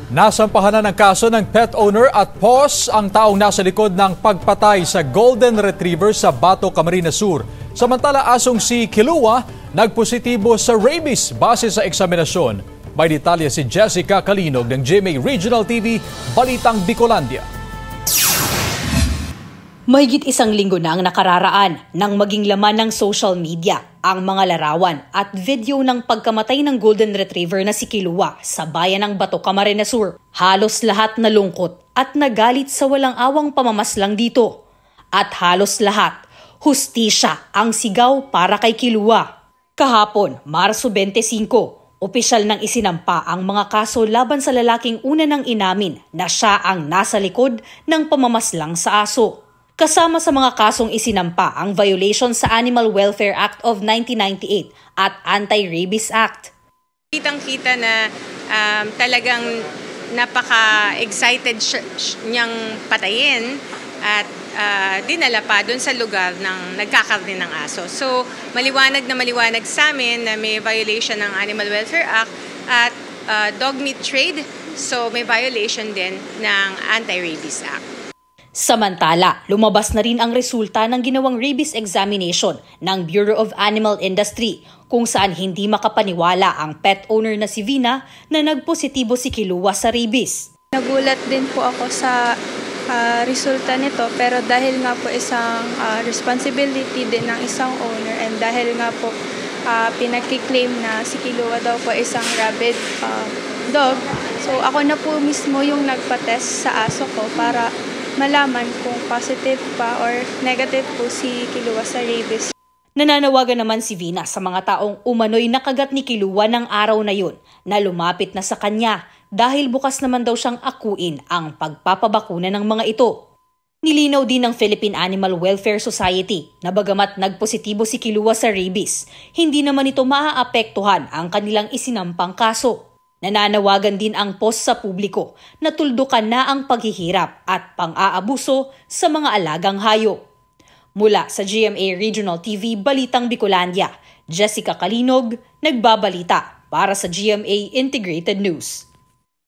Nasampahan na ng kaso ng pet owner at POS ang taong nasa likod ng pagpatay sa Golden Retriever sa Bato, Camarines Sur. Samantala, asong si Kilua nagpositibo sa rabies base sa eksaminasyon. May detalye si Jessica Calinog ng GMA Regional TV, Balitang Bicolandia. Mahigit isang linggo na ang nakararaan nang maging laman ng social media ang mga larawan at video ng pagkamatay ng Golden Retriever na si Kilua sa bayan ng Bato, Camarines Sur. Halos lahat nalungkot at nagalit sa walang awang pamamaslang dito. At halos lahat, hustisya ang sigaw para kay Kilua. Kahapon, Marso 25, opisyal nang isinampa ang mga kaso laban sa lalaking una nang inamin na siya ang nasa likod ng pamamaslang sa aso. Kasama sa mga kasong isinampa ang violation sa Animal Welfare Act of 1998 at Anti-Rabies Act. Kitang-kita na talagang napaka-excited niyang patayin at dinala pa doon sa lugar ng nagkakarne ng aso. So maliwanag sa amin na may violation ng Animal Welfare Act at dog meat trade, so may violation din ng Anti-Rabies Act. Samantala, lumabas na rin ang resulta ng ginawang rabies examination ng Bureau of Animal Industry kung saan hindi makapaniwala ang pet owner na si Vina na nagpositibo si Kilua sa rabies. Nagulat din po ako sa resulta nito, pero dahil nga po isang responsibility din ng isang owner and dahil nga po pinagkiklaim na si Kilua daw po isang rabid dog, so ako na po mismo yung nagpa-test sa aso ko para malaman kung positive pa or negative po si Kilua sa rabies. Nananawagan naman si Vina sa mga taong umano'y nakagat ni Kilua ng araw na yun na lumapit na sa kanya dahil bukas naman daw siyang akuin ang pagpapabakuna ng mga ito. Nilinaw din ng Philippine Animal Welfare Society na bagamat nagpositibo si Kilua sa rabies, hindi naman ito maaapektuhan ang kanilang isinampang kaso. Nananawagan din ang POS sa publiko na tuldukan na ang paghihirap at pang-aabuso sa mga alagang hayop. Mula sa GMA Regional TV, Balitang Bicolandia, Jessica Calinog, nagbabalita para sa GMA Integrated News.